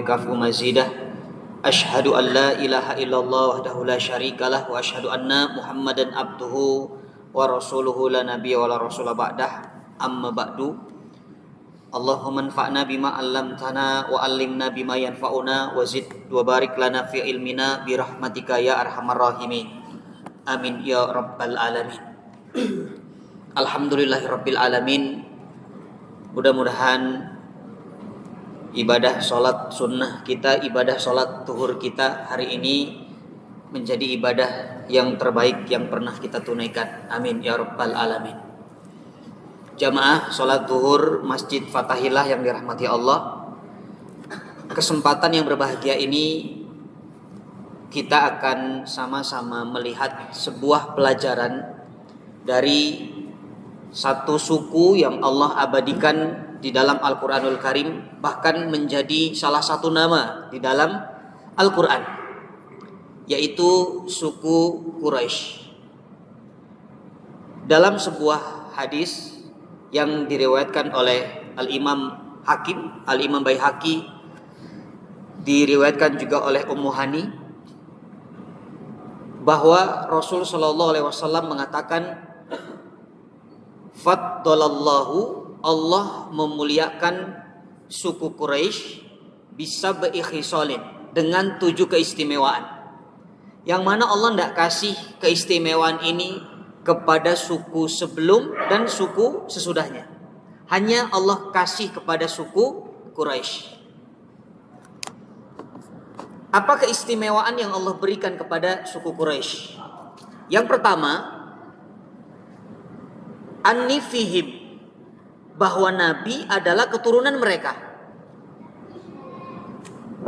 kafu mazidah. Asyhadu an la ilaha illallah wahdahu la syarikalah wa asyhadu anna Muhammadan abduhu wa rasuluhu la nabiyya wa la rasula ba'dah. Amma ba'du. Allahumma anfa'na bima 'allamtana wa 'allimna bima yanfa'una wa zid wa barik lana fi ilmina bi rahmatika ya arhamar rahimin. Amin ya rabbal alamin. Alhamdulillahirabbil alamin. Mudah-mudahan ibadah sholat sunnah kita, ibadah sholat zuhur kita hari ini menjadi ibadah yang terbaik yang pernah kita tunaikan. Amin ya rabbal alamin. Jamaah sholat zuhur Masjid Fathahillah yang dirahmati Allah, kesempatan yang berbahagia ini kita akan sama-sama melihat sebuah pelajaran dari satu suku yang Allah abadikan di dalam Al-Quranul Karim, bahkan menjadi salah satu nama di dalam Al-Quran, yaitu suku Quraisy. Dalam sebuah hadis yang diriwayatkan oleh Al-Imam Hakim, Al-Imam Baihaqi, diriwayatkan juga oleh Ummu Hani, bahwa Rasul Shallallahu Alaihi Wasallam mengatakan, Faddalallahu, Allah memuliakan suku Quraisy bisab'i khisalin, dengan 7 keistimewaan, yang mana Allah tidak kasih keistimewaan ini kepada suku sebelum dan suku sesudahnya. Hanya Allah kasih kepada suku Quraisy. Apa keistimewaan yang Allah berikan kepada suku Quraisy? Yang pertama, annifihim, bahwa Nabi adalah keturunan mereka.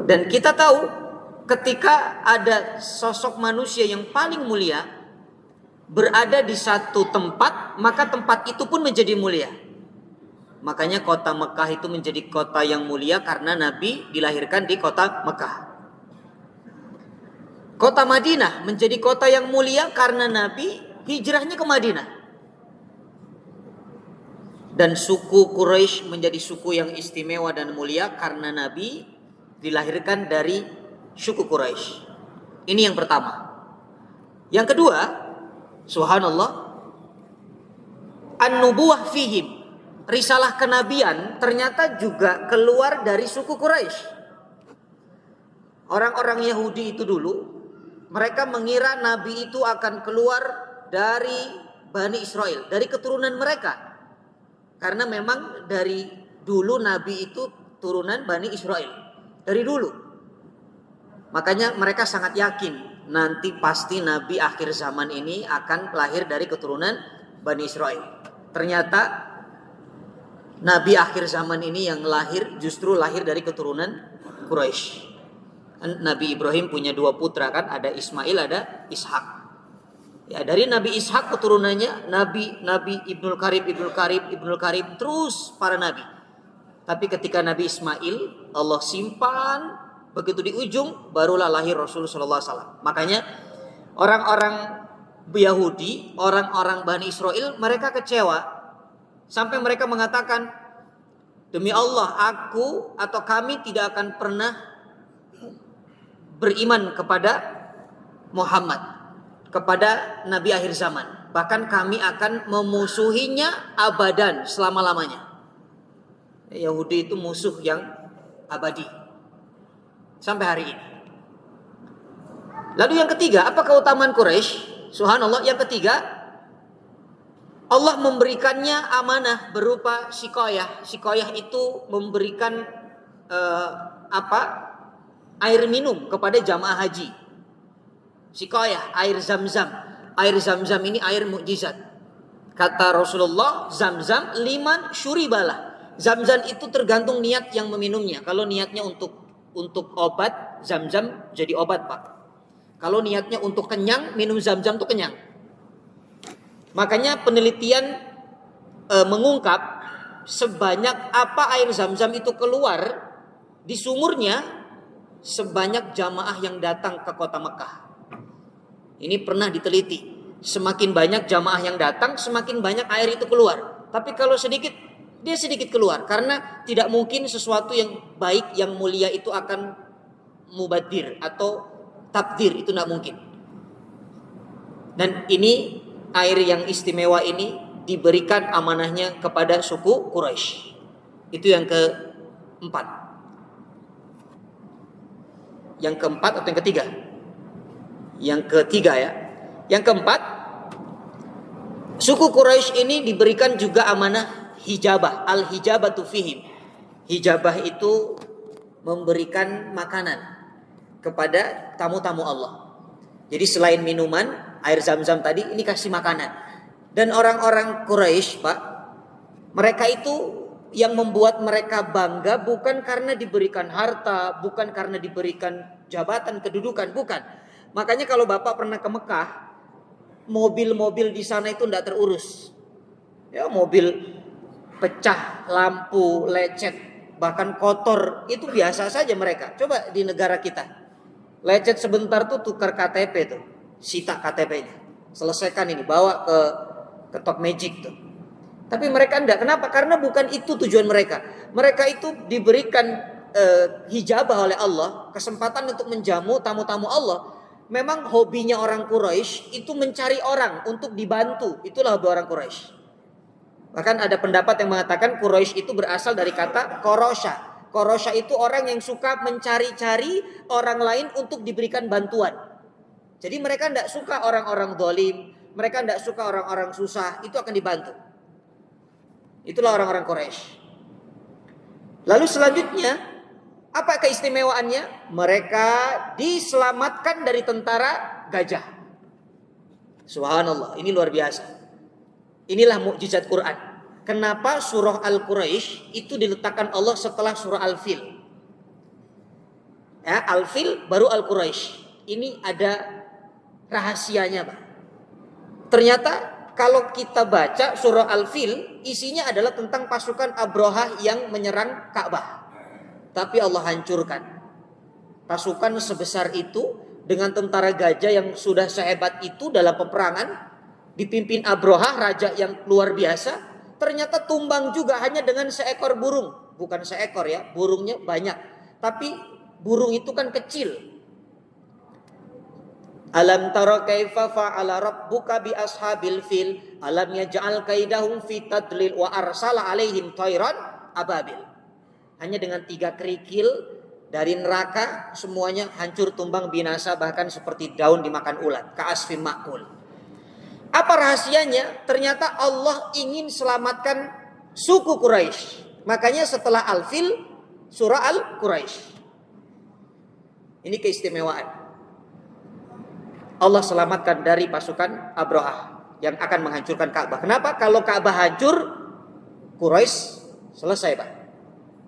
Dan kita tahu ketika ada sosok manusia yang paling mulia berada di satu tempat, maka tempat itu pun menjadi mulia. Makanya kota Mekah itu menjadi kota yang mulia karena Nabi dilahirkan di kota Mekah. Kota Madinah menjadi kota yang mulia karena Nabi hijrahnya ke Madinah. Dan suku Quraisy menjadi suku yang istimewa dan mulia karena Nabi dilahirkan dari suku Quraisy. Ini yang pertama. Yang kedua, subhanallah, an-nubuwah fihim, risalah kenabian ternyata juga keluar dari suku Quraisy. Orang-orang Yahudi itu dulu, mereka mengira Nabi itu akan keluar dari Bani Israel, dari keturunan mereka. Karena memang dari dulu Nabi itu turunan Bani Israel. Dari dulu. Makanya mereka sangat yakin nanti pasti Nabi akhir zaman ini akan lahir dari keturunan Bani Israel. Ternyata Nabi akhir zaman ini yang lahir justru lahir dari keturunan Quraisy. Nabi Ibrahim punya 2 putra kan, ada Ismail, ada Ishak. Ya, dari Nabi Ishak keturunannya Nabi Ibnul Karib terus para nabi. Tapi ketika Nabi Ismail Allah simpan, begitu di ujung barulah lahir Rasulullah SAW. Makanya orang-orang Yahudi, orang-orang Bani Israel, mereka kecewa sampai mereka mengatakan, demi Allah, aku atau kami tidak akan pernah beriman kepada Muhammad, kepada Nabi akhir zaman. Bahkan kami akan memusuhinya abadan, selama-lamanya. Yahudi itu musuh yang abadi sampai hari ini. Lalu yang ketiga, apa keutamaan Quraisy? Subhanallah, yang ketiga, Allah memberikannya amanah berupa sikoyah. Sikoyah itu memberikan air minum kepada jamaah haji. Sikoyah, air zam-zam. Air zam-zam ini air mukjizat. Kata Rasulullah, zam-zam liman syuribalah. Zam-zam itu tergantung niat yang meminumnya. Kalau niatnya untuk obat, zam-zam jadi obat, Pak. Kalau niatnya untuk kenyang, minum zam-zam itu kenyang. Makanya penelitian mengungkap sebanyak apa air zam-zam itu keluar di sumurnya, sebanyak jamaah yang datang ke kota Mekah. Ini pernah diteliti. Semakin banyak jamaah yang datang, semakin banyak air itu keluar. Tapi kalau sedikit, dia sedikit keluar, karena tidak mungkin sesuatu yang baik, yang mulia itu akan mubadir atau takdir, itu tidak mungkin. Dan ini air yang istimewa ini diberikan amanahnya kepada suku Quraisy. Itu yang keempat. Yang keempat atau yang ketiga? Yang ketiga ya. Yang keempat, suku Quraisy ini diberikan juga amanah hijabah, al-hijabatu fihim. Hijabah itu memberikan makanan kepada tamu-tamu Allah. Jadi selain minuman, air zam-zam tadi, ini kasih makanan. Dan orang-orang Quraisy, Pak, mereka itu yang membuat mereka bangga bukan karena diberikan harta, bukan karena diberikan jabatan, kedudukan, bukan. Makanya kalau Bapak pernah ke Mekah, mobil-mobil di sana itu tidak terurus. Ya, mobil pecah, lampu, lecet, bahkan kotor, itu biasa saja mereka. Coba di negara kita, lecet sebentar tuh tukar KTP tuh, sita KTP-nya, selesaikan ini, bawa ke Tok Magic tuh. Tapi mereka enggak. Kenapa? Karena bukan itu tujuan mereka. Mereka itu diberikan hijabah oleh Allah, kesempatan untuk menjamu tamu-tamu Allah. Memang hobinya orang Quraisy itu mencari orang untuk dibantu. Itulah hobi orang Quraisy. Bahkan ada pendapat yang mengatakan Quraisy itu berasal dari kata korosha. Korosha itu orang yang suka mencari-cari orang lain untuk diberikan bantuan. Jadi mereka tidak suka orang-orang zalim, mereka tidak suka orang-orang susah, itu akan dibantu. Itulah orang-orang Quraisy. Lalu selanjutnya, apa keistimewaannya? Mereka diselamatkan dari tentara gajah. Subhanallah, ini luar biasa. Inilah mukjizat Quran. Kenapa surah Al-Quraisy itu diletakkan Allah setelah surah Al-Fil? Ya, Al-Fil baru Al-Quraisy. Ini ada rahasianya, Pak. Ternyata kalau kita baca surah Al-Fil, isinya adalah tentang pasukan Abrahah yang menyerang Ka'bah. Tapi Allah hancurkan. Pasukan sebesar itu dengan tentara gajah yang sudah sehebat itu dalam peperangan, dipimpin Abrahah, raja yang luar biasa, ternyata tumbang juga hanya dengan seekor burung. Bukan seekor ya, burungnya banyak. Tapi burung itu kan kecil. Alam tara kaifa fa'ala rabbuka bi ashabil fil alam yaj'al kaidahum fi tadlil wa arsala alaihim tayran ababil. Hanya dengan 3 kerikil dari neraka semuanya hancur tumbang binasa, bahkan seperti daun dimakan ulat, ka'asfim ma'kul. Apa rahasianya? Ternyata Allah ingin selamatkan suku Quraisy. Makanya setelah Al-Fil surah Al-Quraisy. Ini keistimewaan. Allah selamatkan dari pasukan Abrahah yang akan menghancurkan Ka'bah. Kenapa? Kalau Ka'bah hancur, Quraisy selesai, Pak.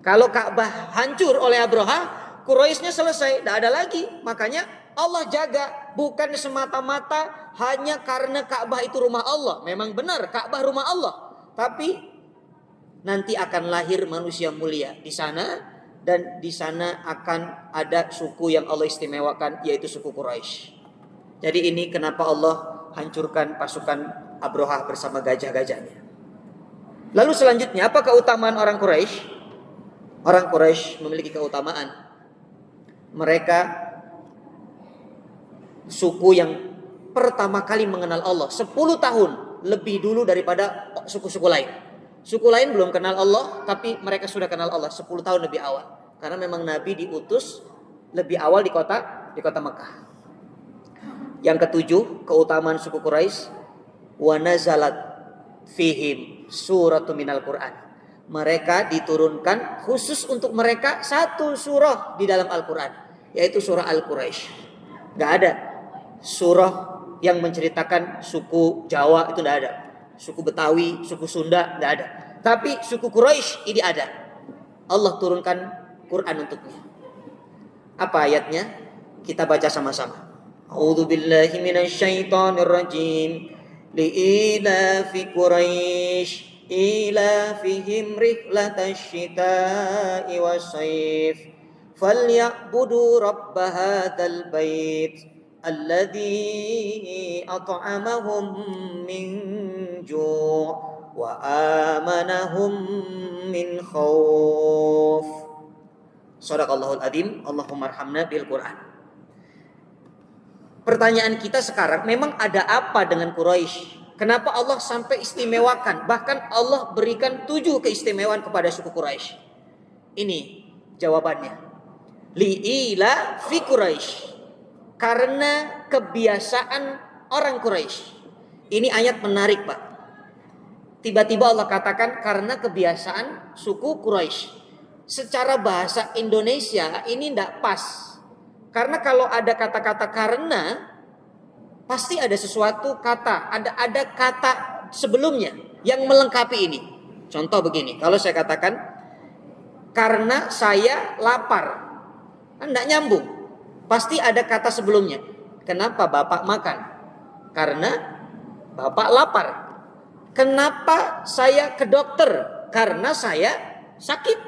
Kalau Ka'bah hancur oleh Abrahah, Quraisynya selesai, tidak ada lagi. Makanya Allah jaga, bukan semata-mata hanya karena Ka'bah itu rumah Allah. Memang benar Ka'bah rumah Allah, tapi nanti akan lahir manusia mulia di sana, dan di sana akan ada suku yang Allah istimewakan, yaitu suku Quraisy. Jadi ini kenapa Allah hancurkan pasukan Abrahah bersama gajah-gajahnya. Lalu selanjutnya, apa keutamaan orang Quraisy? Orang Quraisy memiliki keutamaan. Mereka suku yang pertama kali mengenal Allah 10 tahun lebih dulu daripada suku-suku lain. Suku lain belum kenal Allah, tapi mereka sudah kenal Allah 10 tahun lebih awal. Karena memang Nabi diutus lebih awal di kota Mekah. Yang ketujuh, keutamaan suku Quraisy, wa nazalat fihim suratu minal Qur'an. Mereka diturunkan khusus untuk mereka satu surah di dalam Al-Quran, yaitu surah Al-Quraisy. Gak ada surah yang menceritakan suku Jawa, itu gak ada. Suku Betawi, suku Sunda, gak ada. Tapi suku Quraisy ini ada. Allah turunkan Quran untuknya. Apa ayatnya? Kita baca sama-sama. A'udzu billahi minasyaitonir rajim. Li'ilafi Quraisy ilafihim rihlatash shita'i was-sayf falyabudu rabb hadzal bait alladzi at'amahum min ju' wa amanahum min khauf. Shadaqallahul adzim. Allahumma arhamna bil Qur'an. Pertanyaan kita sekarang, memang ada apa dengan Quraisy? Kenapa Allah sampai istimewakan? Bahkan Allah berikan 7 keistimewaan kepada suku Quraisy. Ini jawabannya. Li'ila fi Quraisy. Karena kebiasaan orang Quraisy. Ini ayat menarik, Pak. Tiba-tiba Allah katakan karena kebiasaan suku Quraisy. Secara bahasa Indonesia ini tidak pas. Karena kalau ada kata-kata karena, pasti ada sesuatu kata, ada kata sebelumnya yang melengkapi ini. Contoh begini, kalau saya katakan karena saya lapar, kan tidak nyambung. Pasti ada kata sebelumnya. Kenapa Bapak makan? Karena Bapak lapar. Kenapa saya ke dokter? Karena saya sakit.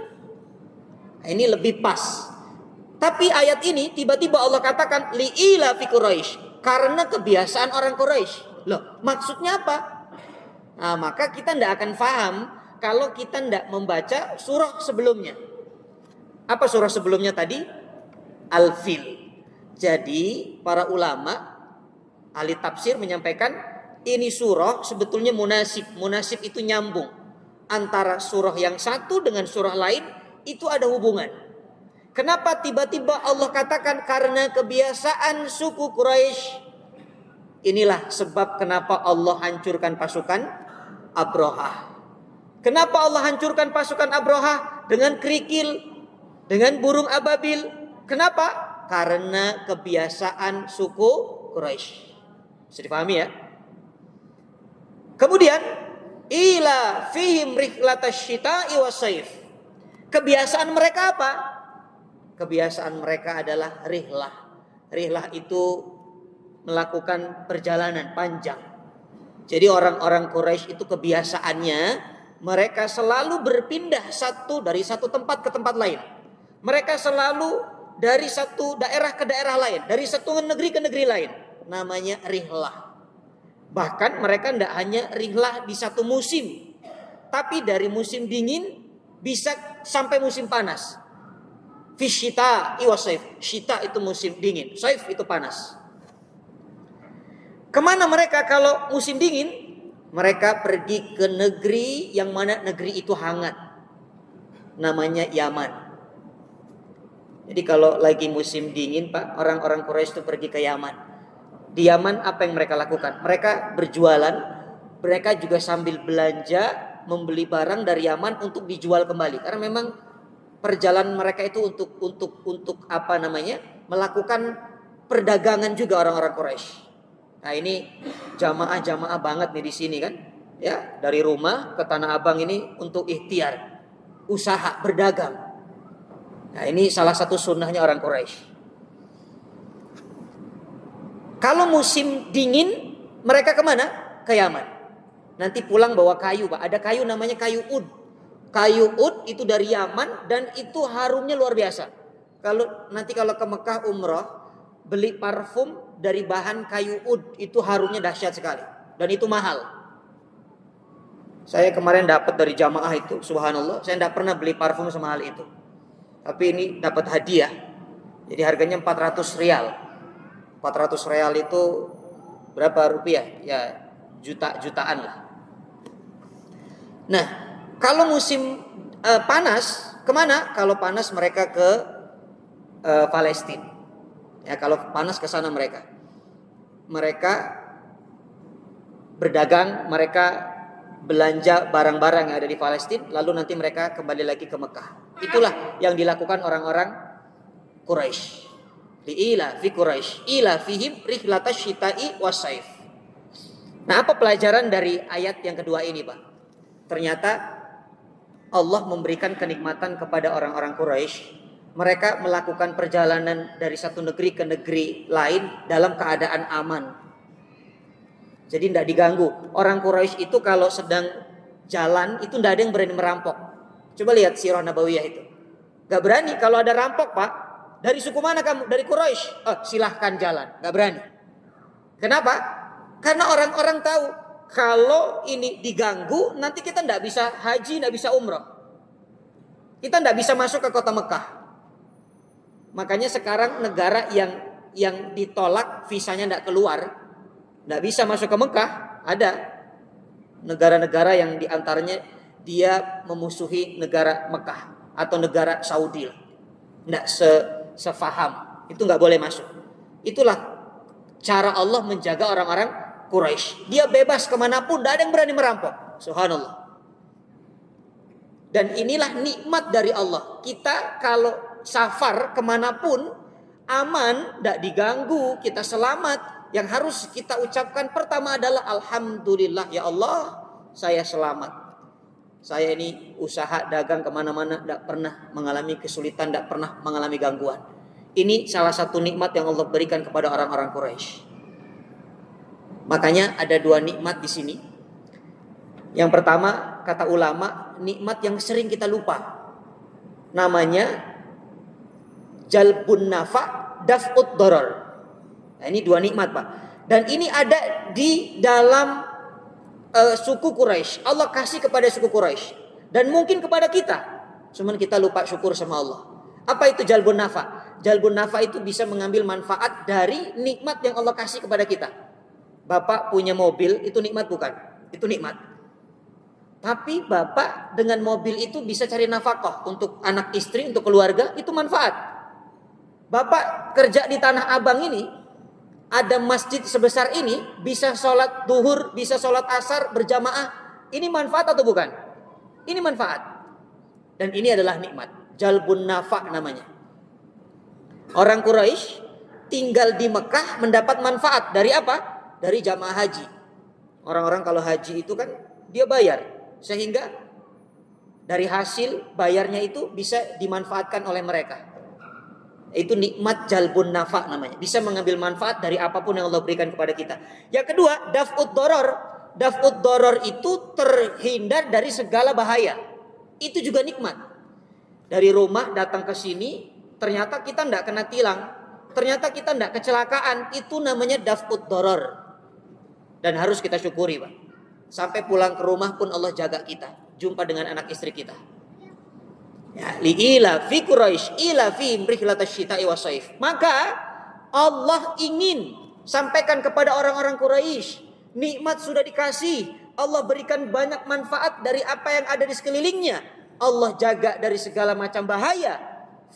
Nah, ini lebih pas. Tapi ayat ini tiba-tiba Allah katakan li'ila fi Quraisy, karena kebiasaan orang Quraisy. Loh, maksudnya apa? Nah, maka kita tidak akan paham kalau kita tidak membaca surah sebelumnya. Apa surah sebelumnya tadi? Al-Fil. Jadi para ulama ahli tafsir menyampaikan ini surah sebetulnya munasib. Munasib itu nyambung antara surah yang satu dengan surah lain, itu ada hubungan. Kenapa tiba-tiba Allah katakan karena kebiasaan suku Quraisy? Inilah sebab kenapa Allah hancurkan pasukan Abrahah. Kenapa Allah hancurkan pasukan Abrahah dengan kerikil, dengan burung ababil? Kenapa? Karena kebiasaan suku Quraisy. Bisa dipahami ya? Kemudian ila fihim rihlatash syita'i wasaif. Kebiasaan mereka apa? Kebiasaan mereka adalah rihlah. Rihlah itu melakukan perjalanan panjang. Jadi orang-orang Quraisy itu kebiasaannya mereka selalu berpindah dari satu tempat ke tempat lain. Mereka selalu dari satu daerah ke daerah lain, dari satu negeri ke negeri lain. Namanya rihlah. Bahkan mereka tidak hanya rihlah di satu musim, tapi dari musim dingin bisa sampai musim panas. Fisyita iwasaif. Syita itu musim dingin, saif itu panas. Kemana mereka kalau musim dingin? Mereka pergi ke negeri yang mana negeri itu hangat. Namanya Yaman. Jadi kalau lagi musim dingin, Pak, orang-orang Quraisy itu pergi ke Yaman. Di Yaman apa yang mereka lakukan? Mereka berjualan. Mereka juga sambil belanja, membeli barang dari Yaman untuk dijual kembali. Karena memang perjalanan mereka itu untuk apa namanya? Melakukan perdagangan juga orang-orang Quraisy. Nah, ini jamaah banget nih di sini kan? Ya, dari rumah ke Tanah Abang ini untuk ikhtiar, usaha berdagang. Nah, ini salah satu sunnahnya orang Quraisy. Kalau musim dingin mereka kemana? Ke Yaman. Nanti pulang bawa kayu, Pak. Ada kayu namanya kayu ud. Kayu ud itu dari Yaman dan itu harumnya luar biasa. Kalau ke Mekah umrah, beli parfum dari bahan kayu ud itu harumnya dahsyat sekali dan itu mahal. Saya kemarin dapat dari jamaah itu, subhanallah, saya tidak pernah beli parfum semahal itu. Tapi ini dapat hadiah. Jadi harganya 400 rial. 400 rial itu berapa rupiah? Ya jutaan lah. Nah, kalau musim panas, kemana? Kalau panas mereka ke Palestina. Ya, kalau panas ke sana mereka berdagang, mereka belanja barang-barang yang ada di Palestina, lalu nanti mereka kembali lagi ke Mekah. Itulah yang dilakukan orang-orang Quraisy. Li'ila fi Quraisy, ila fihim rihlatash syita'i wasaif. Nah, apa pelajaran dari ayat yang kedua ini, Pak? Ternyata Allah memberikan kenikmatan kepada orang-orang Quraisy. Mereka melakukan perjalanan dari satu negeri ke negeri lain dalam keadaan aman. Jadi tidak diganggu. Orang Quraisy itu kalau sedang jalan itu tidak ada yang berani merampok. Coba lihat sirah Nabawiyah itu. Gak berani kalau ada rampok, Pak. Dari suku mana kamu? Dari Quraisy. Oh, silahkan jalan. Gak berani. Kenapa? Karena orang-orang tahu kalau ini diganggu, nanti kita tidak bisa haji, tidak bisa umrah. Kita tidak bisa masuk ke kota Mekah. Makanya sekarang negara yang ditolak visanya tidak keluar, tidak bisa masuk ke Mekah, ada negara-negara yang diantaranya dia memusuhi negara Mekah atau negara Saudi. Tidak sefaham, itu nggak boleh masuk. Itulah cara Allah menjaga orang-orang Quraisy. Dia bebas kemanapun, tidak ada yang berani merampok. Subhanallah. Dan inilah nikmat dari Allah. Kita kalau safar kemanapun aman, tidak diganggu, kita selamat. Yang harus kita ucapkan pertama adalah alhamdulillah ya Allah, saya selamat. Saya ini usaha dagang kemana-mana tidak pernah mengalami kesulitan, tidak pernah mengalami gangguan. Ini salah satu nikmat yang Allah berikan kepada orang-orang Quraisy. Makanya ada dua nikmat di sini. Yang pertama, kata ulama, nikmat yang sering kita lupa. Namanya jalbun nafa, daf'ud darar. Nah, ini dua nikmat, Pak. Dan ini ada di dalam suku Quraisy. Allah kasih kepada suku Quraisy dan mungkin kepada kita. Cuman kita lupa syukur sama Allah. Apa itu jalbun nafa? Jalbun nafa itu bisa mengambil manfaat dari nikmat yang Allah kasih kepada kita. Bapak punya mobil, itu nikmat bukan? Itu nikmat. Tapi bapak dengan mobil itu bisa cari nafkah untuk anak istri, untuk keluarga, itu manfaat. Bapak kerja di Tanah Abang ini, ada masjid sebesar ini, bisa sholat duhur, bisa sholat asar berjamaah. Ini manfaat atau bukan? Ini manfaat. Dan ini adalah nikmat. Jalbun nafa namanya. Orang Quraisy tinggal di Mekah mendapat manfaat dari apa? Dari jamaah haji. Orang-orang kalau haji itu kan dia bayar. Sehingga dari hasil bayarnya itu bisa dimanfaatkan oleh mereka. Itu nikmat jalbun nafa namanya. Bisa mengambil manfaat dari apapun yang Allah berikan kepada kita. Yang kedua, daf'ud doror. Daf'ud doror itu terhindar dari segala bahaya. Itu juga nikmat. Dari rumah datang ke sini, ternyata kita tidak kena tilang. Ternyata kita tidak kecelakaan. Itu namanya daf'ud doror. Dan harus kita syukuri, Pak. Sampai pulang ke rumah pun Allah jaga kita. Jumpa dengan anak istri kita. Ya, li'ila fi Quraisy ila fi rihlatash syita'i wasaif. Maka Allah ingin sampaikan kepada orang-orang Quraisy, nikmat sudah dikasih. Allah berikan banyak manfaat dari apa yang ada di sekelilingnya. Allah jaga dari segala macam bahaya.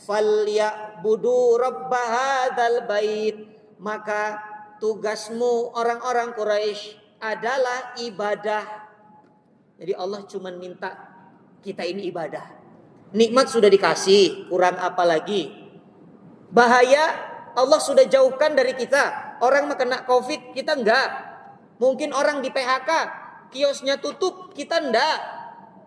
Falyabudu rabb hadzal bait. Maka tugasmu orang-orang Quraisy adalah ibadah. Jadi Allah cuma minta kita ini ibadah. Nikmat sudah dikasih, kurang apa lagi? Bahaya Allah sudah jauhkan dari kita. Orang kena COVID, kita enggak. Mungkin orang di PHK, kiosnya tutup, kita enggak.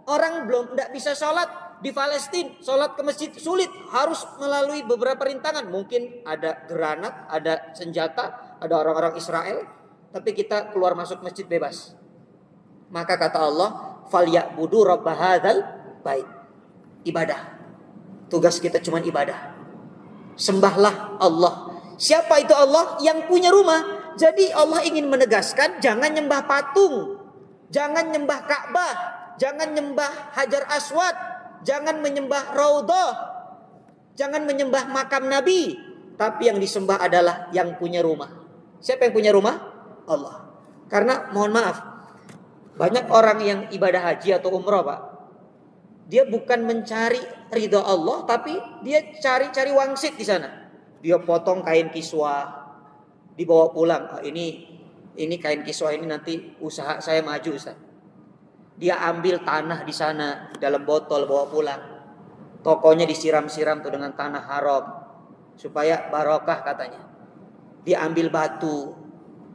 Orang belum enggak bisa sholat di Palestina, sholat ke masjid sulit, harus melalui beberapa rintangan. Mungkin ada granat, ada senjata, ada orang-orang Israel, tapi kita keluar masuk masjid bebas. Maka kata Allah, falyabudu rabb hadzal bait. Ibadah. Tugas kita cuma ibadah. Sembahlah Allah. Siapa itu Allah? Yang punya rumah. Jadi Allah ingin menegaskan, jangan nyembah patung, jangan nyembah Ka'bah, jangan nyembah Hajar Aswad, jangan menyembah Raudhah, jangan menyembah makam Nabi. Tapi yang disembah adalah yang punya rumah. Siapa yang punya rumah? Allah. Karena mohon maaf, banyak orang yang ibadah haji atau umrah, Pak, dia bukan mencari ridha Allah, tapi dia cari wangsit di sana. Dia potong kain kiswah, dibawa pulang. Oh, ini kain kiswah ini nanti usaha saya maju, Ustaz. Dia ambil tanah di sana dalam botol bawa pulang. Tokonya disiram-siram tuh dengan tanah haram supaya barokah katanya. Dia ambil batu.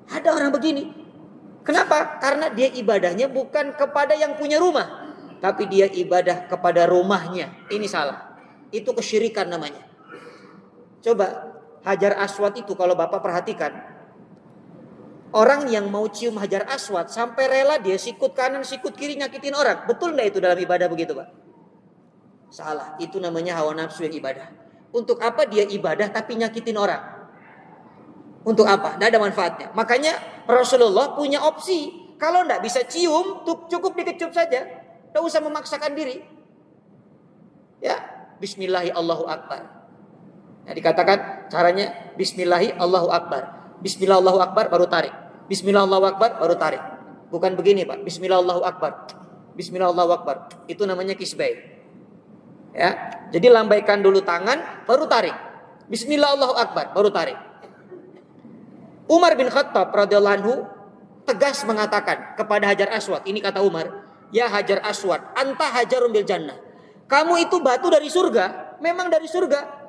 Ada orang begini. Kenapa? Karena dia ibadahnya bukan kepada yang punya rumah, tapi dia ibadah kepada rumahnya. Ini salah. Itu kesyirikan namanya. Coba Hajar Aswad itu kalau Bapak perhatikan, orang yang mau cium Hajar Aswad sampai rela dia sikut kanan sikut kiri nyakitin orang. Betul enggak itu dalam ibadah begitu, Pak? Salah. Itu namanya hawa nafsu yang ibadah. Untuk apa dia ibadah tapi nyakitin orang? Untuk apa? Tidak ada manfaatnya. Makanya Rasulullah punya opsi. Kalau tidak bisa cium, cukup dikecup saja. Tidak usah memaksakan diri. Ya, Bismillahi Allahu Akbar. Ya, dikatakan caranya Bismillahi Allahu Akbar. Bismillah Allahu Akbar baru tarik. Bismillah Allahu Akbar baru tarik. Bukan begini Pak. Bismillah Allahu Akbar. Bismillah Allahu Akbar. Itu namanya kisbay. Ya, jadi lambaikan dulu tangan baru tarik. Bismillah Allahu Akbar baru tarik. Umar bin Khattab radhiyallahu anhu tegas mengatakan kepada Hajar Aswad, ini kata Umar, ya Hajar Aswad, anta hajarun bil jannah. Kamu itu batu dari surga, memang dari surga.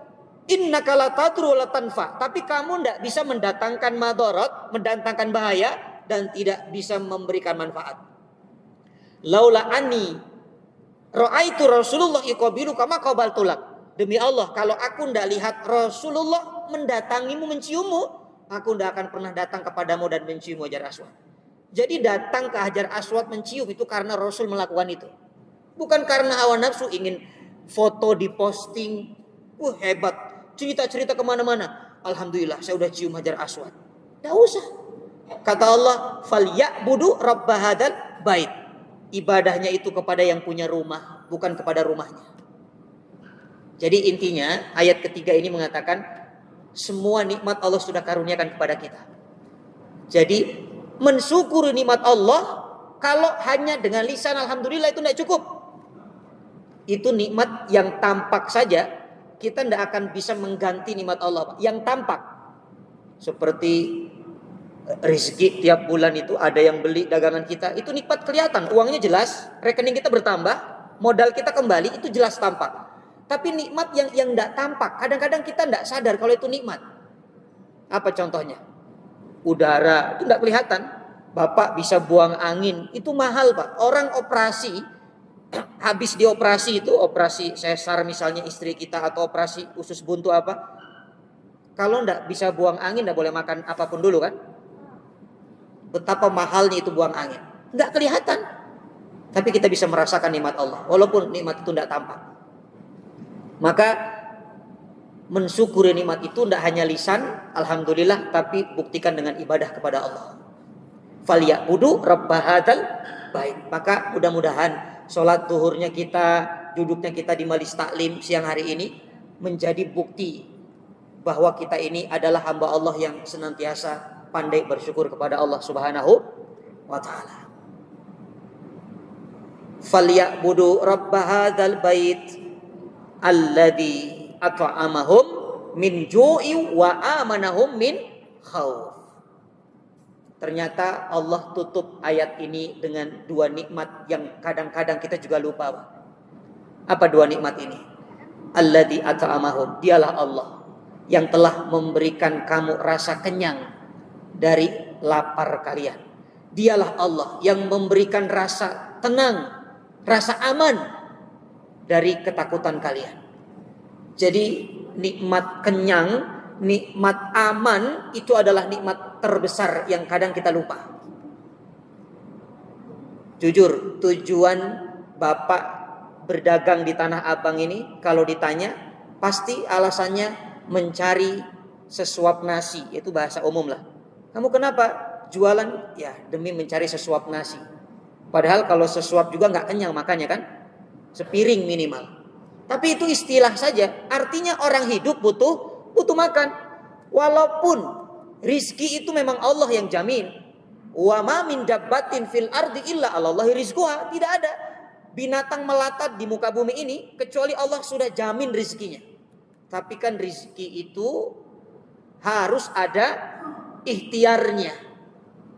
Innaka la tadru wa la tanfa, tapi kamu tidak bisa mendatangkan madarat, mendatangkan bahaya dan tidak bisa memberikan manfaat. Laula anni ra'aitu Rasulullah iqabilu kama qabaltulak. Demi Allah, kalau aku tidak lihat Rasulullah mendatangimu, menciummu, aku tidak akan pernah datang kepadamu dan mencium Hajar Aswad. Jadi datang ke Hajar Aswad mencium itu karena Rasul melakukan itu. Bukan karena hawa nafsu ingin foto diposting. Hebat, cerita-cerita kemana-mana. Alhamdulillah saya udah cium Hajar Aswad. Tidak usah. Kata Allah, falyabudu rabb hadzal bait. Ibadahnya itu kepada yang punya rumah, bukan kepada rumahnya. Jadi intinya ayat ketiga ini mengatakan semua nikmat Allah sudah karuniakan kepada kita. Jadi mensyukuri nikmat Allah kalau hanya dengan lisan alhamdulillah itu tidak cukup. Itu nikmat yang tampak saja, kita tidak akan bisa mengganti nikmat Allah yang tampak. Seperti rezeki tiap bulan itu ada yang beli dagangan kita, itu nikmat kelihatan, uangnya jelas, rekening kita bertambah, modal kita kembali, itu jelas tampak. Tapi nikmat yang tidak tampak, kadang-kadang kita tidak sadar kalau itu nikmat. Apa contohnya? Udara itu tidak kelihatan. Bapak bisa buang angin, itu mahal Pak. Orang operasi, habis dioperasi itu, operasi sesar misalnya istri kita atau operasi usus buntu apa, kalau tidak bisa buang angin tidak boleh makan apapun dulu kan. Betapa mahalnya itu buang angin, nggak kelihatan, tapi kita bisa merasakan nikmat Allah walaupun nikmat itu tidak tampak. Maka mensyukuri nikmat itu tidak hanya lisan alhamdulillah, tapi buktikan dengan ibadah kepada Allah. Falyabudu rabb hadzal bait. Maka mudah-mudahan sholat zuhurnya kita, duduknya kita di majelis taklim siang hari ini menjadi bukti bahwa kita ini adalah hamba Allah yang senantiasa pandai bersyukur kepada Allah Subhanahu wa taala. Falyabudu rabb hadzal bait alladzi at'amahum min ju'i wa amanahum min khauf. Ternyata Allah tutup ayat ini dengan dua nikmat yang kadang-kadang kita juga lupa. Apa dua nikmat ini? Alladzi at'amahum, dialah Allah yang telah memberikan kamu rasa kenyang dari lapar kalian. Dialah Allah yang memberikan rasa tenang, rasa aman dari ketakutan kalian. Jadi nikmat kenyang, nikmat aman itu adalah nikmat terbesar yang kadang kita lupa. Jujur, tujuan Bapak berdagang di Tanah Abang ini kalau ditanya pasti alasannya mencari sesuap nasi, itu bahasa umum lah. Kamu kenapa jualan? Ya demi mencari sesuap nasi. Padahal kalau sesuap juga nggak kenyang makannya kan, sepiring minimal. Tapi itu istilah saja. Artinya orang hidup butuh makan. Walaupun rizki itu memang Allah yang jamin. Wa ma min dabbatin fil ardi illa 'alallahi rizquha. Tidak ada binatang melata di muka bumi ini kecuali Allah sudah jamin rizkinya. Tapi kan rizki itu harus ada ikhtiarnya.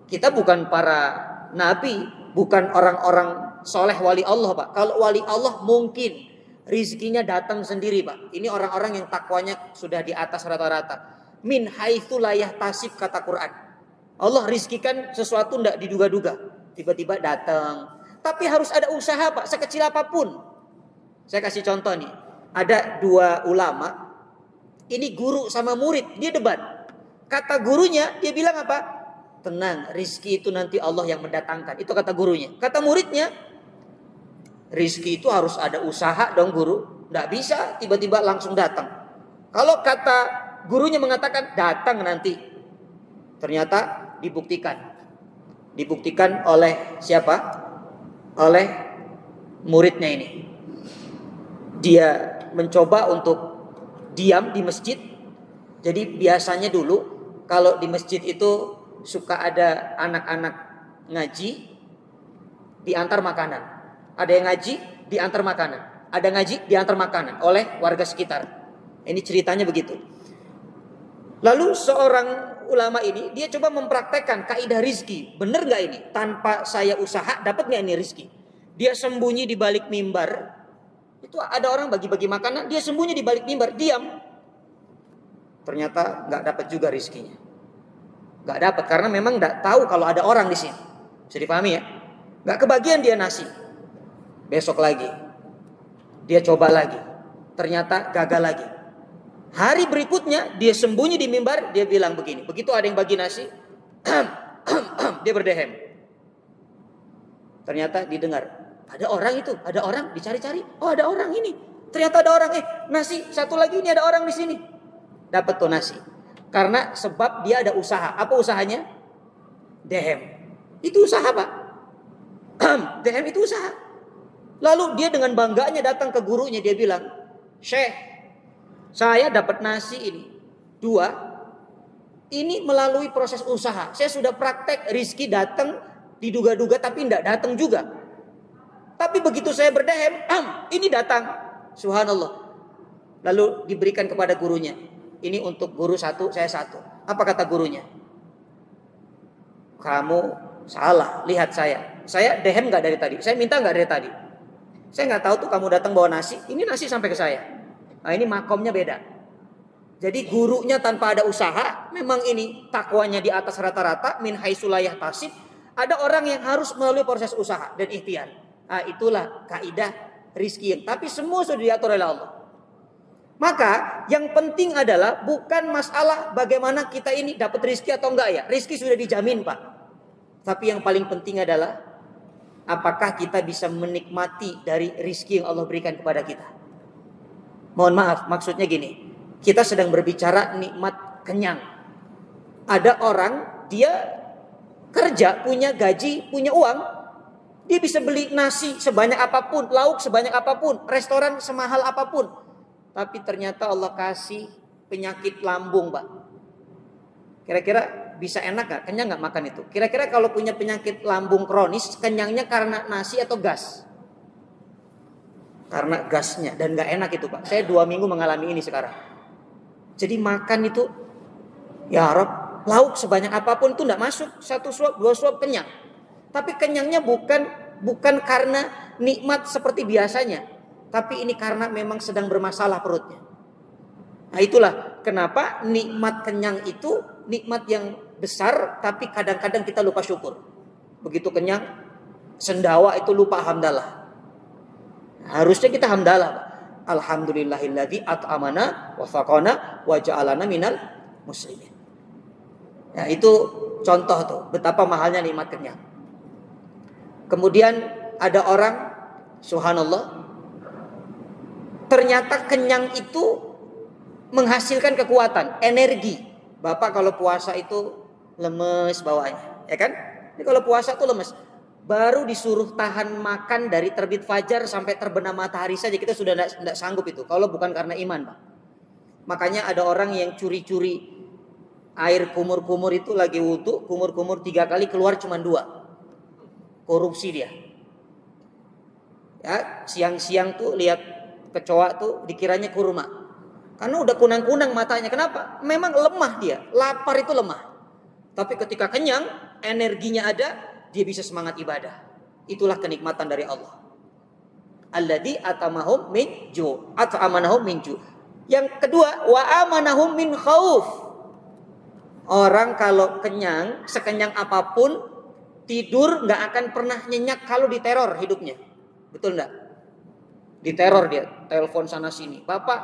Kita bukan para nabi, bukan orang-orang soleh wali Allah Pak. Kalau wali Allah mungkin rizkinya datang sendiri Pak. Ini orang-orang yang takwanya sudah di atas rata-rata. Min haitsu la yahtasib kata Quran. Allah rizkikan sesuatu tidak diduga-duga, tiba-tiba datang. Tapi harus ada usaha Pak, sekecil apapun. Saya kasih contoh nih. Ada dua ulama, ini guru sama murid, dia debat. Kata gurunya, dia bilang apa? Tenang, rizki itu nanti Allah yang mendatangkan. Itu kata gurunya. Kata muridnya, rizki itu harus ada usaha dong guru. Nggak bisa tiba-tiba langsung datang. Kalau kata gurunya mengatakan datang nanti, ternyata dibuktikan oleh siapa? Oleh muridnya ini. Dia mencoba untuk diam di masjid. Jadi biasanya dulu kalau di masjid itu suka ada anak-anak ngaji diantar makanan. Ada yang ngaji diantar makanan. Ada ngaji diantar makanan oleh warga sekitar. Ini ceritanya begitu. Lalu seorang ulama ini dia coba mempraktekkan kaidah rizki. Benar nggak ini? Tanpa saya usaha dapat nggak ini rizki? Dia sembunyi di balik mimbar. Itu ada orang bagi-bagi makanan, dia sembunyi di balik mimbar, diam. Ternyata nggak dapat juga rizkinya. Nggak dapat karena memang nggak tahu kalau ada orang di sini. Bisa dipahami ya? Nggak kebagian dia nasi. Besok lagi, dia coba lagi. Ternyata gagal lagi. Hari berikutnya dia sembunyi di mimbar, dia bilang begini. Begitu ada yang bagi nasi, dia berdehem. Ternyata didengar, ada orang itu, ada orang, dicari-cari. Oh ada orang ini. Ternyata ada orang. Nasi satu lagi ini ada orang di sini. Dapat tuh nasi. Karena sebab dia ada usaha. Apa usahanya? Dehem. Itu usaha Pak. Dehem itu usaha. Lalu dia dengan bangganya datang ke gurunya, dia bilang, Syekh, saya dapat nasi ini 2. Ini melalui proses usaha. Saya sudah praktek, rizki datang diduga-duga tapi tidak datang juga. Tapi begitu saya berdehem, ini datang. Subhanallah. Lalu diberikan kepada gurunya. Ini untuk guru 1, saya 1. Apa kata gurunya? Kamu salah, lihat saya. Saya dehem nggak dari tadi? Saya minta nggak dari tadi? Saya nggak tahu tuh kamu datang bawa nasi. Ini nasi sampai ke saya. Nah ini makomnya beda. Jadi gurunya tanpa ada usaha, memang ini takwanya di atas rata-rata, min haitsulayah tasib. Ada orang yang harus melalui proses usaha dan ikhtiar. Nah itulah kaidah rizki. Tapi semua sudah diatur oleh Allah. Maka yang penting adalah bukan masalah bagaimana kita ini dapat rizki atau enggak ya. Rizki sudah dijamin Pak. Tapi yang paling penting adalah apakah kita bisa menikmati dari rizki yang Allah berikan kepada kita. Mohon maaf, maksudnya gini. Kita sedang berbicara nikmat kenyang. Ada orang, dia kerja, punya gaji, punya uang. Dia bisa beli nasi sebanyak apapun, lauk sebanyak apapun, restoran semahal apapun. Tapi ternyata Allah kasih penyakit lambung Pak. Kira-kira bisa enak gak? Kenyang gak makan itu? Kira-kira kalau punya penyakit lambung kronis, kenyangnya karena nasi atau gas? Karena gasnya, dan gak enak itu Pak. Saya 2 minggu mengalami ini sekarang. Jadi makan itu, ya Rob, lauk sebanyak apapun itu gak masuk. 1 suap, 2 suap kenyang. Tapi kenyangnya bukan karena nikmat seperti biasanya. Tapi ini karena memang sedang bermasalah perutnya. Nah itulah kenapa nikmat kenyang itu nikmat yang besar. Tapi kadang-kadang kita lupa syukur. Begitu kenyang, sendawa itu lupa hamdalah. Harusnya kita hamdalah. Alhamdulillahilladzi at'amana wa faqana wa ja'alana minal muslimin. Ya, itu contoh tuh betapa mahalnya nikmat kenyang. Kemudian ada orang, subhanallah, ternyata kenyang itu menghasilkan kekuatan, energi. Bapak kalau puasa itu lemes bawaannya, ya kan? Ini kalau puasa tuh lemes. Baru disuruh tahan makan dari terbit fajar sampai terbenam matahari saja kita sudah tidak sanggup itu. Kalau bukan karena iman Pak. Makanya ada orang yang curi-curi air kumur-kumur itu lagi wudu, kumur-kumur 3 kali keluar cuma 2. Korupsi dia. Ya, siang-siang tuh lihat kecoa tuh dikiranya kurma. Karena udah kunang-kunang matanya. Kenapa? Memang lemah dia. Lapar itu lemah. Tapi ketika kenyang, energinya ada, dia bisa semangat ibadah. Itulah kenikmatan dari Allah. Alladzi atamahum min ju', at'amanahum min ju'. Yang kedua, wa amanahum min khauf. Orang kalau kenyang, sekenyang apapun, tidur nggak akan pernah nyenyak kalau diteror hidupnya. Betul nggak? Diteror dia, telepon sana sini. Bapak,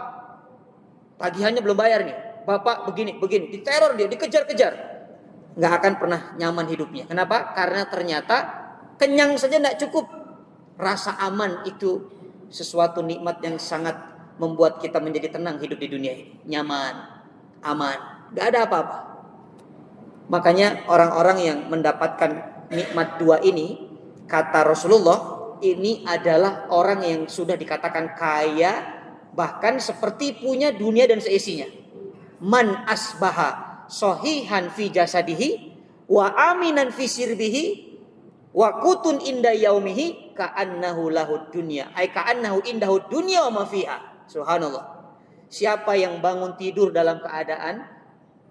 tagihannya belum bayar nih. Bapak begini, diteror dia, dikejar-kejar. Nggak akan pernah nyaman hidupnya. Kenapa? Karena ternyata kenyang saja nggak cukup. Rasa aman itu sesuatu nikmat yang sangat membuat kita menjadi tenang hidup di dunia ini. Nyaman, aman, gak ada apa-apa. Makanya orang-orang yang mendapatkan nikmat dua ini, kata Rasulullah, ini adalah orang yang sudah dikatakan kaya, bahkan seperti punya dunia dan seisinya. Man asbaha sohihan fi jasadihi wa aminan fi sirbihi wa kutun inda yaumihi ka'annahu lahud dunya ay ka'annahu indahu dunya wa ma fiha. Subhanallah. Siapa yang bangun tidur dalam keadaan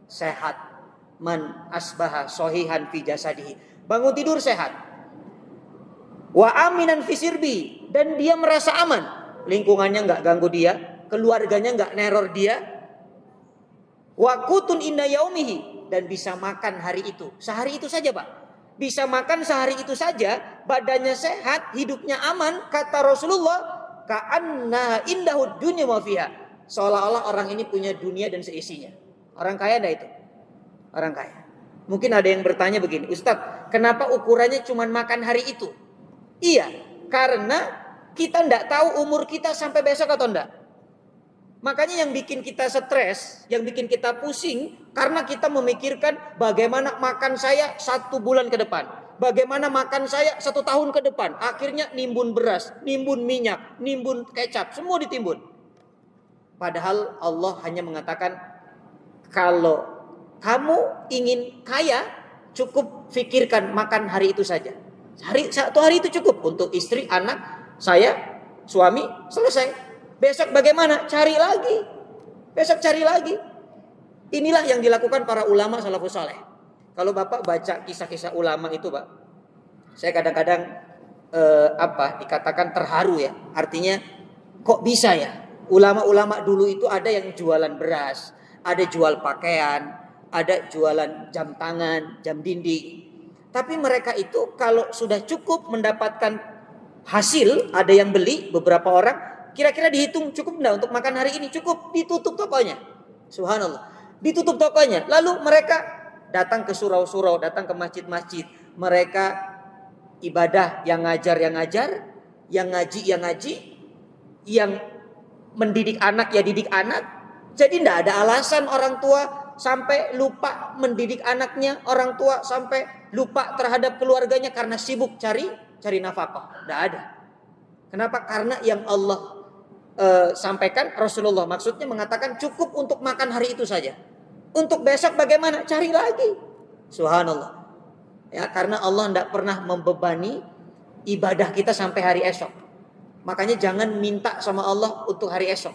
sehat, man asbaha sohihan fi jasadihi, bangun tidur sehat, wa aminan fi sirbi, dan dia merasa aman, lingkungannya nggak ganggu dia, keluarganya nggak neror dia, wa kutun inda yaumihi, dan bisa makan hari itu, sehari itu saja Pak, bisa makan sehari itu saja, badannya sehat, hidupnya aman, kata Rasulullah, ka'anna indahu dunya wa fiha, seolah-olah orang ini punya dunia dan seisinya. Orang kaya enggak itu? Orang kaya. Mungkin ada yang bertanya begini, Ustadz, kenapa ukurannya cuma makan hari itu? Iya, karena kita enggak tahu umur kita sampai besok atau enggak. Makanya yang bikin kita stres, yang bikin kita pusing, karena kita memikirkan bagaimana makan saya 1 bulan ke depan, bagaimana makan saya 1 tahun ke depan. Akhirnya nimbun beras, nimbun minyak, nimbun kecap, semua ditimbun. Padahal Allah hanya mengatakan, kalau kamu ingin kaya, cukup fikirkan makan hari itu saja. Satu hari itu cukup untuk istri, anak, saya, suami, selesai. Besok bagaimana? Cari lagi. Besok cari lagi. Inilah yang dilakukan para ulama salafus saleh. Kalau Bapak baca kisah-kisah ulama itu, Pak, saya kadang-kadang dikatakan terharu ya. Artinya kok bisa ya? Ulama-ulama dulu itu ada yang jualan beras, ada jual pakaian, ada jualan jam tangan, jam dinding. Tapi mereka itu kalau sudah cukup mendapatkan hasil, ada yang beli, beberapa orang, kira-kira dihitung cukup enggak untuk makan hari ini? Cukup, ditutup tokonya. Subhanallah. Ditutup tokonya. Lalu mereka datang ke surau-surau, datang ke masjid-masjid. Mereka ibadah, yang ngajar, yang ngaji, yang mendidik anak, ya didik anak. Jadi enggak ada alasan orang tua sampai lupa mendidik anaknya, orang tua sampai lupa terhadap keluarganya karena sibuk cari nafkah. Enggak ada. Kenapa? Karena yang Allah sampaikan, Rasulullah maksudnya mengatakan cukup untuk makan hari itu saja. Untuk besok bagaimana? Cari lagi. Subhanallah. Ya, karena Allah tidak pernah membebani ibadah kita sampai hari esok. Makanya jangan minta sama Allah untuk hari esok.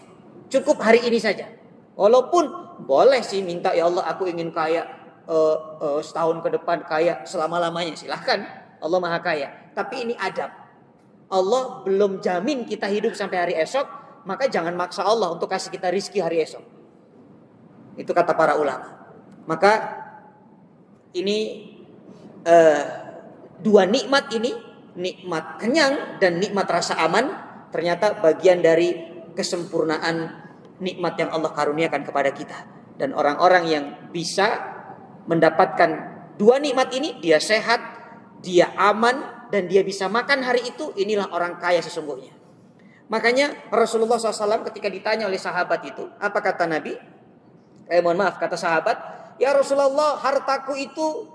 Cukup hari ini saja. Walaupun boleh sih minta, ya Allah aku ingin kaya setahun ke depan, kaya selama-lamanya, silahkan. Allah Maha Kaya. Tapi ini adab. Allah belum jamin kita hidup sampai hari esok. Maka jangan maksa Allah untuk kasih kita rizki hari esok. Itu kata para ulama. Maka ini dua nikmat ini, nikmat kenyang dan nikmat rasa aman, ternyata bagian dari kesempurnaan nikmat yang Allah karuniakan kepada kita. Dan orang-orang yang bisa mendapatkan dua nikmat ini, dia sehat, dia aman, dan dia bisa makan hari itu, inilah orang kaya sesungguhnya. Makanya Rasulullah SAW ketika ditanya oleh sahabat itu, apa kata Nabi? Kata sahabat, ya Rasulullah, hartaku itu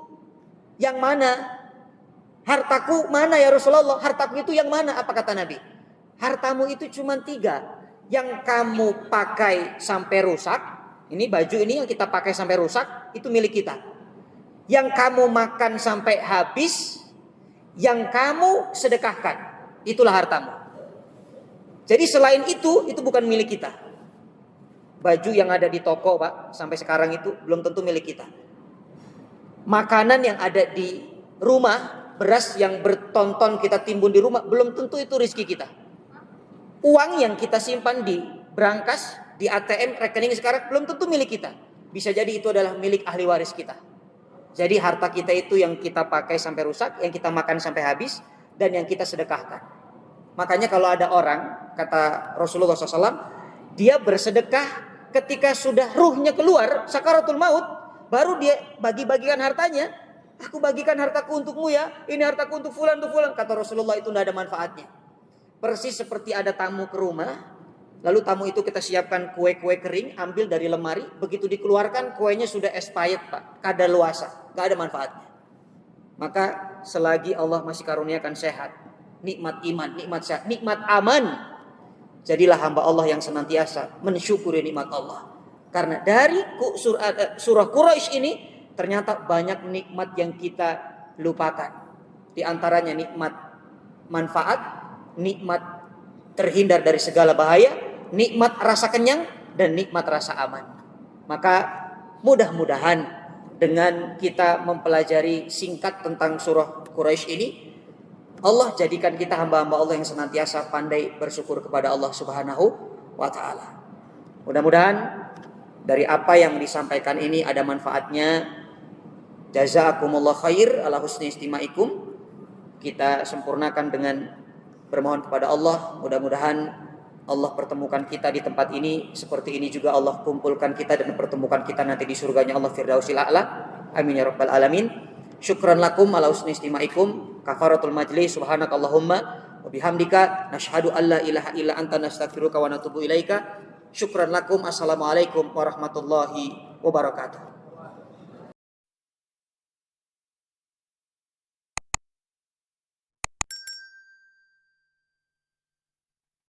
yang mana? Hartaku mana ya Rasulullah? Hartaku itu yang mana? Apa kata Nabi? Hartamu itu cuma 3. Yang kamu pakai sampai rusak, ini baju ini yang kita pakai sampai rusak, itu milik kita. Yang kamu makan sampai habis, yang kamu sedekahkan, itulah hartamu. Jadi selain itu bukan milik kita. Baju yang ada di toko, Pak, sampai sekarang itu belum tentu milik kita. Makanan yang ada di rumah, beras yang bertonton kita timbun di rumah, belum tentu itu rezeki kita. Uang yang kita simpan di brankas, di ATM, rekening sekarang, belum tentu milik kita. Bisa jadi itu adalah milik ahli waris kita. Jadi harta kita itu yang kita pakai sampai rusak, yang kita makan sampai habis, dan yang kita sedekahkan. Makanya kalau ada orang, kata Rasulullah SAW, dia bersedekah ketika sudah ruhnya keluar, sakaratul maut, baru dia bagi-bagikan hartanya. Aku bagikan hartaku untukmu ya, ini hartaku untuk fulan, Kata Rasulullah, itu tidak ada manfaatnya. Persis seperti ada tamu ke rumah, Lalu tamu itu kita siapkan kue-kue kering, ambil dari lemari. Begitu dikeluarkan kuenya sudah expired Pak, kadaluarsa, gak ada manfaatnya. Maka selagi Allah masih karuniakan sehat, nikmat iman, nikmat sehat, nikmat aman, jadilah hamba Allah yang senantiasa mensyukuri nikmat Allah. Karena dari surah Quraisy ini ternyata banyak nikmat yang kita lupakan. Di antaranya nikmat manfaat, nikmat terhindar dari segala bahaya, nikmat rasa kenyang, dan nikmat rasa aman. Maka mudah-mudahan dengan kita mempelajari singkat tentang surah Quraisy ini, Allah jadikan kita hamba-hamba Allah yang senantiasa pandai bersyukur kepada Allah Subhanahu wa ta'ala. Mudah-mudahan dari apa yang disampaikan ini ada manfaatnya. Jazakumullah khair ala husni istimaikum. Kita sempurnakan dengan bermohon kepada Allah. Mudah-mudahan Allah pertemukan kita di tempat ini. Seperti ini juga Allah kumpulkan kita dan pertemukan kita nanti di surganya Allah Firdausil A'la. Amin ya rabbal alamin. Syukran lakum ala husni istimaikum. Kafaratul majlis. Subhanakallahumma wa bihamdika nashhadu an la ilaha illa anta nastaghfiruka wa natubu ilaika. Syukran lakum. Assalamualaikum warahmatullahi wabarakatuh.